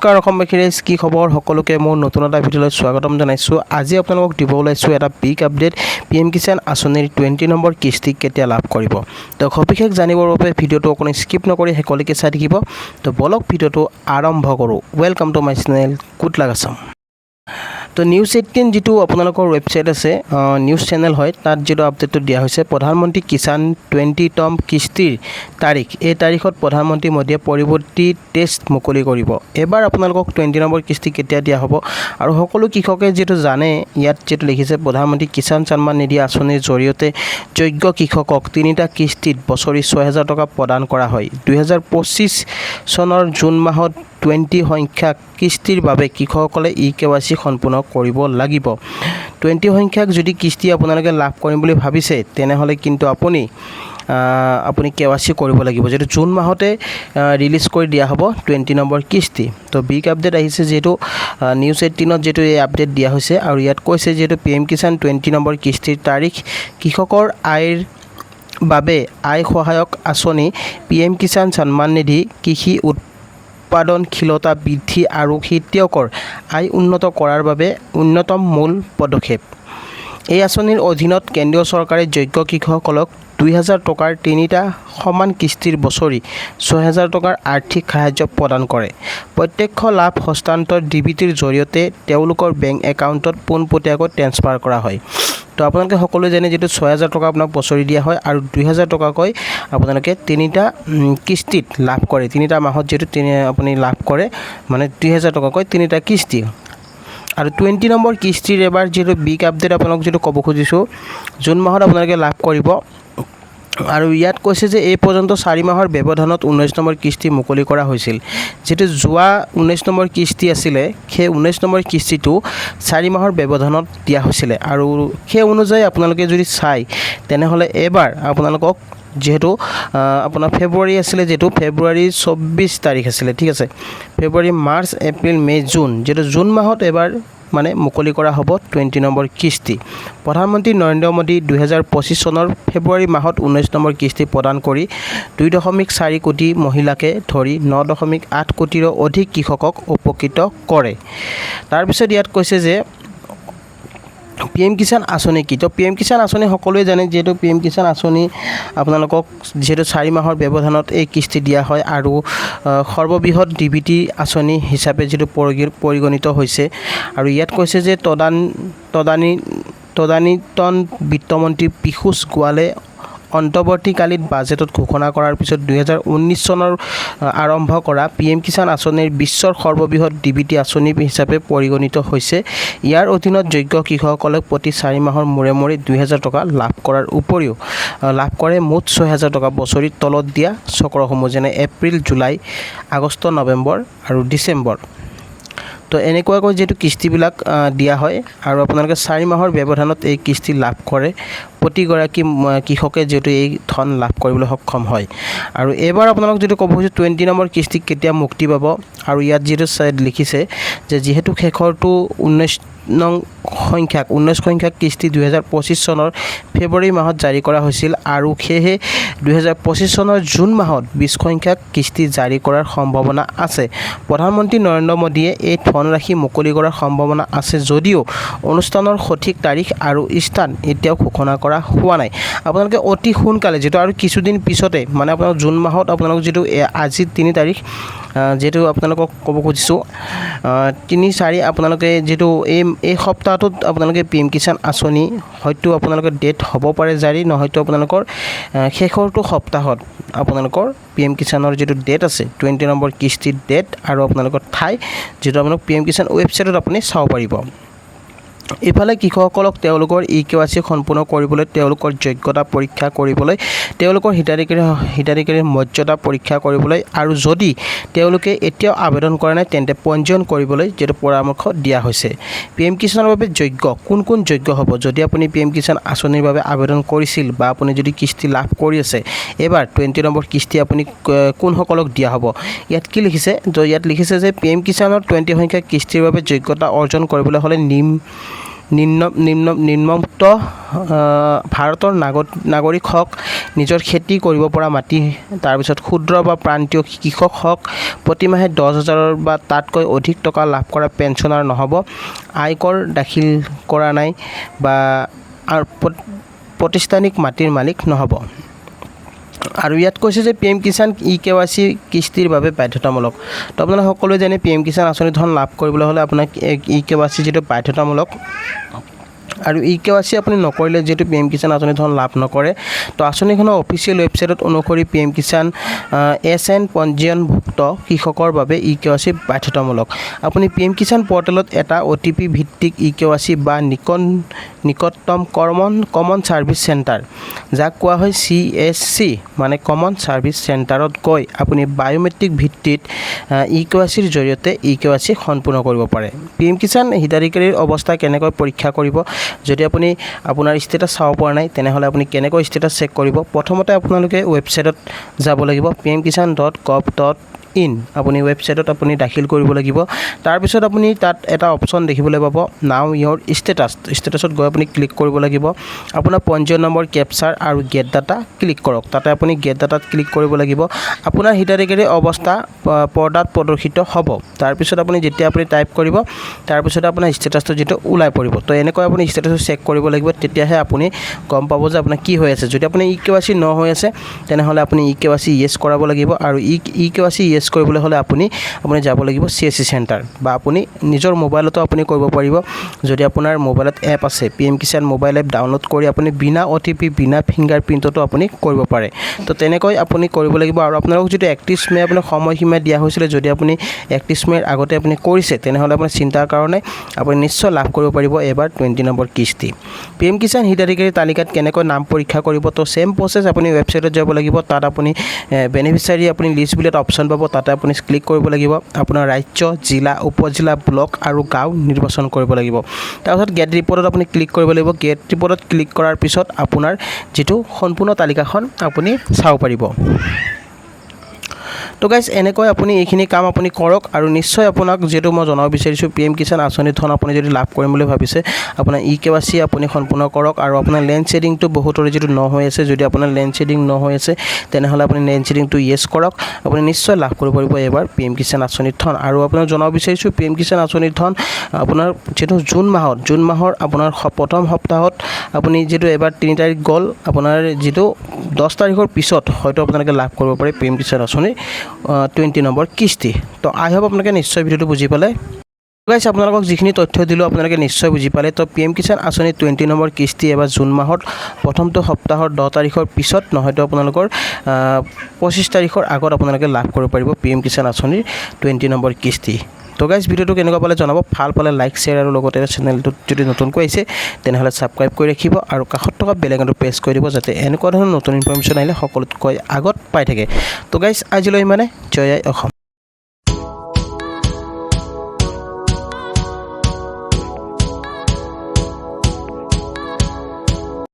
নমস্কাৰ অসমবাসীৰে কি খবৰ সকলোকে মোৰ নতুন এটা ভিডিঅ'লৈ স্বাগতম জনাইছোঁ। আজি আপোনালোকক দিব ওলাইছোঁ এটা বিগ আপডেট PM কিষাণ আঁচনিৰ 20 নম্বৰ কিস্তি কেতিয়া লাভ কৰিব। তো সবিশেষ জানিবৰ বাবে ভিডিঅ'টো অকণমান স্কিপ নকৰি শেষলৈকে চাই থাকিব। তো বলক ভিডিঅ'টো আৰম্ভ কৰোঁ। Welcome to my channel good luck Assam. তো নিউজ 18 যেটো আপোনালোকৰ ৱেবছাইট আছে নিউজ চেনেল হয়, তাত যেটো আপডেটটো দিয়া হৈছে প্ৰধানমন্ত্ৰী কিষাণ 20তম কিস্তিৰ তাৰিখ। এই তাৰিখত প্ৰধানমন্ত্ৰী মোদীয়ে পৰৱৰ্তী টেষ্ট মুকলি কৰিব। এবাৰ আপোনালোকক 20 নম্বৰ কিস্তি কেতিয়া দিয়া হ'ব আৰু সকলো কৃষকে যেটো জানে, ইয়াত যেটো লিখিছে প্ৰধানমন্ত্ৰী কিষাণ সন্মান নিধি আঁচনিৰ জৰিয়তে যোগ্য কৃষকক 3টা কিস্তিত বছৰি 6000 টকা প্ৰদান কৰা হয়। 2025 চনৰ জুন মাহত 20 সংখ্যক কিস্তিৰ বাবে কৃষকসকলে KYC সম্পূৰ্ণ কৰিব লাগিব। 20 সংখ্যক যদি কিস্তি আপোনালোকে লাভ কৰিম বুলি ভাবিছে, তেনেহ'লে কিন্তু আপুনি KYC কৰিব লাগিব, যেটো জুন মাহতে ৰিলিজ কৰি দিয়া হ'ব 20 নম্বৰ কিস্তি। তো বিগ আপডেট আহিছে, যেটো নিউজ 18ত যেটো এই আপডেট দিয়া হৈছে আৰু ইয়াত কৈছে যেটো PM কিষাণ 20 নম্বৰ কিস্তিৰ তাৰিখ কৃষকৰ আয়ৰ বাবে আয় সহায়ক আঁচনি PM কিষাণ সন্মান নিধি কৃষি উৎপাদনশীলতা বৃদ্ধি আৰু খেতিয়কৰ আয় উন্নত কৰাৰ বাবে অন্যতম মূল পদক্ষেপ। এই আঁচনিৰ অধীনত কেন্দ্ৰীয় চৰকাৰে যোগ্য কৃষকসকলক 2000 টকাৰ 3টা সমান কিস্তিৰ বছৰি 6000 টকাৰ আৰ্থিক সাহায্য প্ৰদান কৰে। প্ৰত্যক্ষ লাভ হস্তান্তৰ DBTৰ জৰিয়তে তেওঁলোকৰ বেংক একাউণ্টত পোনপটীয়াকৈ ট্ৰেন্সফাৰ কৰা হয়। তো আপোনালোকে সকলোৱে জানে যেটো 6000 টকা আপোনাক বছৰি দিয়া হয় আৰু 2000 টকাকৈ আপোনালোকে 3টা কিস্তিত লাভ কৰে। 3টা মাহত যেটো আপুনি লাভ কৰে, মানে 2000 টকাকৈ 3টা কিস্তি। আৰু 20 নম্বৰ কিস্তিৰ এবাৰ যেটো বিগ আপডেট আপোনালোক যেটো ক'ব খুজিছোঁ, জুন মাহত আপোনালোকে লাভ কৰিব। আৰু ইয়াত কৈছে যে এই পৰ্যন্ত 4 মাহৰ ব্যৱধানত 19 নম্বৰ কিস্তি মুকলি কৰা হৈছিল। যেটো যোৱা 19 নম্বৰ কিস্তি আছিলে, সেই 19 নম্বৰ কিস্তিটো 4 মাহৰ ব্যৱধানত দিয়া হৈছিলে। আৰু সেই অনুযায়ী আপোনালোকে যদি চাই, তেনেহ'লে এবাৰ আপোনালোকক যেহেতু আপোনাৰ ফেব্ৰুৱাৰী আছিলে, যেটো ফেব্ৰুৱাৰী 24 তাৰিখ আছিলে, ঠিক আছে, ফেব্ৰুৱাৰী, মাৰ্চ, এপ্ৰিল, মে, জুন, যেটো জুন মাহত এবাৰ মানে মুকলি কৰা হ'ব 20 নম্বৰ কিস্তি। প্ৰধানমন্ত্ৰী নৰেন্দ্ৰ মোদী 2025 চনৰ ফেব্ৰুৱাৰী মাহত 19 নম্বৰ কিস্তি প্ৰদান কৰি 2.4 কোটি মহিলাকে ধৰি 9.8 কোটিৰো অধিক কৃষকক উপকৃত কৰে। তাৰপিছত ইয়াত কৈছে যে PM কিষাণ আঁচনি কি। তো PM কিষাণ আঁচনি সকলোৱে জানে, যেহেতু PM কিষাণ আঁচনি আপোনালোকক যেহেতু 4 মাহৰ ব্যৱধানত এই কিস্তি দিয়া হয় আৰু সৰ্ববৃহৎ DBT আঁচনি হিচাপে যেটো পৰিগণিত হৈছে। আৰু ইয়াত কৈছে যে তদানীতন বিত্তমন্ত্ৰী পীযূষ গোৱালে অন্তৰ্বৰ্তীকালীন বাজেটত ঘোষণা কৰাৰ পিছত 2019 চনৰ আৰম্ভ কৰা PM কিষাণ আঁচনিৰ বিশ্বৰ সৰ্ববৃহৎ DBT আঁচনি হিচাপে পৰিগণিত হৈছে। ইয়াৰ অধীনত যোগ্য কৃষকসকলক প্ৰতি 4 মাহৰ মূৰে মূৰে 2000 টকা লাভ কৰাৰ উপৰিও লাভ কৰে মুঠ 6000 টকা বছৰি তলত দিয়া চক্ৰসমূহ, যেনে এপ্ৰিল, জুলাই, আগষ্ট, নৱেম্বৰ আৰু ডিচেম্বৰ। তো এনেকুৱাকৈ যেটো কিস্তিবিলাক দিয়া হয় আৰু আপোনালোকে 4 মাহৰ ব্যৱধানত এই কিস্তি লাভ কৰে। প্ৰতিগৰাকী কৃষকে যেটো এই ধন লাভ কৰিবলৈ সক্ষম হয়। আৰু এবাৰ আপোনালোক যেটো ক'ব খুজিছোঁ 20 নম্বৰ কিস্তি কেতিয়া মুক্তি পাব, আৰু ইয়াত যেটো লিখিছে যে যিহেতু শেষৰটো 19 সংখ্যক কিস্তি 2025 চনৰ ফেব্ৰুৱাৰী মাহত জাৰি কৰা হৈছিল আৰু সেয়েহে 2025 চনৰ জুন মাহত 20 সংখ্যক কিস্তি জাৰি কৰাৰ সম্ভাৱনা আছে। প্ৰধানমন্ত্ৰী নৰেন্দ্ৰ মোদীয়ে এই ধনৰাশি মুকলি কৰাৰ সম্ভাৱনা আছে যদিও অনুষ্ঠানৰ সঠিক তাৰিখ আৰু স্থান এতিয়াও ঘোষণা কৰা হোৱা নাই। আপোনালোকে অতি সোনকালে যেটো আৰু কিছুদিন পিছতে, মানে আপোনালোক জুন মাহত আপোনালোক যেটো আজি 3 তাৰিখ, যেটো আপোনালোকক ক'ব খুজিছোঁ 3-4 আপোনালোকে যেটো এই সপ্তাহটোত আপোনালোকে PM কিষাণ আঁচনি হয়তো আপোনালোকৰ ডেট হ'ব পাৰে জাৰি, নহয়তো আপোনালোকৰ শেষৰটো সপ্তাহত আপোনালোকৰ PM কিষাণৰ যেটো ডেট আছে 20 নম্বৰ কিস্তিৰ ডেট আৰু আপোনালোকৰ ঠাই, যেটো আপোনালোক PM কিষাণ ৱেবছাইটত আপুনি চাব পাৰিব। ইফালে কৃষকসকলক তেওঁলোকৰ KYC সম্পূৰ্ণ কৰিবলৈ, তেওঁলোকৰ যোগ্যতা পৰীক্ষা কৰিবলৈ, তেওঁলোকৰ হিতাধিকাৰীৰ মৰ্যাদা পৰীক্ষা কৰিবলৈ আৰু যদি তেওঁলোকে এতিয়াও আবেদন কৰা নাই তেন্তে পঞ্জীয়ন কৰিবলৈ যেটো পৰামৰ্শ দিয়া হৈছে। PM কিষাণৰ বাবে যোগ্য কোন যোগ্য হ'ব, যদি আপুনি PM কিষাণ আঁচনিৰ বাবে আবেদন কৰিছিল বা আপুনি যদি কিস্তি লাভ কৰি আছে, এবাৰ 20 নম্বৰ কিস্তি আপুনি কোনসকলক দিয়া হ'ব। ইয়াত কি লিখিছে, ইয়াত লিখিছে যে PM কিষাণৰ 20 সংখ্যক কিস্তিৰ বাবে যোগ্যতা অৰ্জন কৰিবলৈ হ'লে নিম্নমুক্ত ভাৰতৰ নাগৰিক হওক নিজৰ খেতি কৰিব পৰা মাটি তাৰপিছত ক্ষুদ্ৰ বা প্ৰান্তীয় কৃষক হওক প্ৰতিমাহে 10,000 বা তাতকৈ অধিক টকা লাভ কৰা পেঞ্চনাৰ নহ'ব আয়কৰ দাখিল কৰা নাই বা প্ৰতিষ্ঠানিক মাটিৰ মালিক নহ'ব আৰু ইয়াত কৈছে যে PM কিষাণ KYC কিস্তিৰ বাবে বাধ্যতামূলক তো আপোনালোকে সকলোৱে জানে PM কিষাণ আঁচনি ধন লাভ কৰিবলৈ হ'লে আপোনাক KYC যেটো বাধ্যতামূলক আৰু KYC আপুনি নকৰিলে যেটো PM কিষাণ আঁচনি ধন লাভ নকৰে তো আঁচনিখনৰ অফিচিয়েল ৱেবছাইটত অনুসৰি PM কিষাণ SN পঞ্জীয়নভুক্ত কৃষকৰ বাবে KYC বাধ্যতামূলক আপুনি PM কিষাণ পৰ্টেলত এটা OTP ভিত্তিক KYC বা নিকটতম কমন সাৰ্ভিস চেণ্টাৰ যাক কোৱা হয় CSC মানে কমন সাৰ্ভিস চেণ্টাৰত গৈ আপুনি বায়োমেট্ৰিক ভিত্তিত KYCৰ জৰিয়তে KYC সম্পূৰ্ণ কৰিব পাৰে PM কিষাণ হিতাধিকাৰীৰ অৱস্থা কেনেকৈ পৰীক্ষা কৰিব যদি আপুনি আপোনাৰ ষ্টেটাছ চাব পৰা নাই তেনেহলে আপুনি কেনেকৈ ষ্টেটাছ চেক কৰিব প্ৰথমতে আপোনালোকে ৱেবছাইটত যাব লাগিব pmkishan.gov.in আপুনি ৱেবছাইটত আপুনি দাখিল কৰিব লাগিব তাৰ পিছত আপুনি তাত এটা অপচন দেখিবলৈ পাব নাও ইয়োৰ ষ্টেটাছত গৈ আপুনি ক্লিক কৰিব লাগিব আপোনাৰ পঞ্জীয়ন নম্বৰ কেপচাৰ আৰু গেট ডাটা ক্লিক কৰক তাতে আপুনি গেট ডাটাত ক্লিক কৰিব লাগিব আপোনাৰ হিতাধিকাৰীৰ অৱস্থা পৰ্দাত প্ৰদৰ্শিত হ'ব তাৰ পিছত আপুনি যেতিয়া আপুনি টাইপ কৰিব তাৰ পিছত আপোনাৰ ষ্টেটাছটো যেটো ওলাই পৰিব তো এনেকৈ আপুনি ষ্টেটাছ চেক কৰিব লাগিব তেতিয়াহে আপুনি গম পাব যে আপোনাৰ কি হৈ আছে যদি আপুনি KYC ন হৈ আছে তেনেহলে আপুনি KYC ইয়েস কৰাব লাগিব আৰু KYC ইয়েস কৰিবলৈ হলে আপুনি যাব লাগিব CSC চেণ্টাৰ বা আপুনি নিজৰ মোবাইলতো আপুনি কৰিব পাৰিব যদি আপোনাৰ মোবাইলত এপ আছে PM Kisan mobile app download কৰি আপুনি বিনা OTP বিনা ফিংগাৰপ্ৰিণ্টতো আপুনি কৰিব পাৰে তো তেনেকৈ আপুনি কৰিব লাগিব আৰু আপোনালোক যদি 31 মে আপোনাৰ সময়সীমা দিয়া হৈছিল যদি আপুনি 31 মেৰ আগতে আপুনি কৰিছে তেনেহলে আপোনাৰ চিন্তাৰ কাৰণে আপুনি নিশ্চয় লাভ কৰিব পাৰিব এবাৰ 20 নম্বৰ কিস্তি PM কিষাণ হিতাধিকাৰী তালিকাত কেনেকৈ নাম পৰীক্ষা কৰিব তো সেম প্ৰসেস আপুনি ৱেবছাইটত যাব লাগিব তাত আপুনি বেনিফিচিয়াৰী আপুনি লিষ্ট বুলি এটা অপচন পাব তাতে আপুনি ক্লিক কৰিব লাগিব আপোনাৰ ৰাজ্য জিলা উপজিলা ব্লক আৰু গাঁও নিৰ্বাচন কৰিব লাগিব তাৰপিছত গেট ৰিপৰ্টত আপুনি ক্লিক কৰিব লাগিব গেট ৰিপৰ্টত ক্লিক কৰাৰ পিছত আপোনাৰ যেটো সম্পূৰ্ণ তালিকাখন আপুনি চাব পাৰিব তো গাইস এনেকৈ আপুনি এইখিনি কাম আপুনি কৰক আৰু নিশ্চয় আপোনাক যেটো মই জনাব বিচাৰিছো PM কিষাণ আঁচনি ধন আপুনি যদি লাভ কৰিম বুলি ভাবিছে আপোনাৰ KYC আপুনি সম্পূৰ্ণ কৰক আৰু আপোনাৰ লেন্ড শেডিংটো বহুতৰে যেটো ন হৈ আছে যদি আপোনাৰ লেন্ড শেডিং ন হৈ আছে তেনেহলে আপুনি লেন্ড শেডিংটো ইয়েস কৰক আপুনি নিশ্চয় লাভ কৰিব পাৰিব এবাৰ PM কিষাণ আঁচনি ধন আৰু আপোনাক জনাব বিচাৰিছো PM কিষাণ আঁচনি ধন আপোনাৰ যেটো জুন মাহৰ আপোনাৰ প্ৰথম সপ্তাহত আপুনি যেটো এবাৰ 3 তাৰিখ গল আপোনাৰ যেটো 10 তাৰিখৰ পিছত হয়তো আপোনালোকে লাভ কৰিব পাৰে PM কিষাণ আঁচনি 20 নম্বৰ কিস্তি তো আই হোপ আপোনালোকে নিশ্চয় ভিডিওটো বুজি পালে গাইস আপোনালোকক যিখিনি তথ্য দিলো আপোনালোকে নিশ্চয় বুজি পালে তো PM কিষাণ আঁচনি 20 নম্বৰ কিস্তি এবাৰ জুন মাহৰ প্ৰথমটো সপ্তাহৰ 10 তাৰিখৰ পিছত নহয়তো আপোনালোকৰ 25 তাৰিখৰ আগত আপোনালোকে লাভ কৰিব পাৰিব PM কিষাণ আঁচনিৰ 20 নম্বৰ কিস্তি তো গাইস ভিডিওটো কেনেকুৱা পালে জনাব ভাল পালে লাইক শেয়াৰ আৰু লগতে চেনেলটো যদি নতুনকৈ আহিছে তেনেহলে সাবস্ক্ৰাইব কৰি ৰাখিব আৰু কাষত থকা বেল আইকনটো প্ৰেছ কৰি দিব যাতে এনেকুৱা ধৰণৰ নতুন ইনফৰমেশ্যন আহিলে সকলোতকৈ আগত পাই থাকে তো গাইস আজিলৈ মানে জয় আই অসম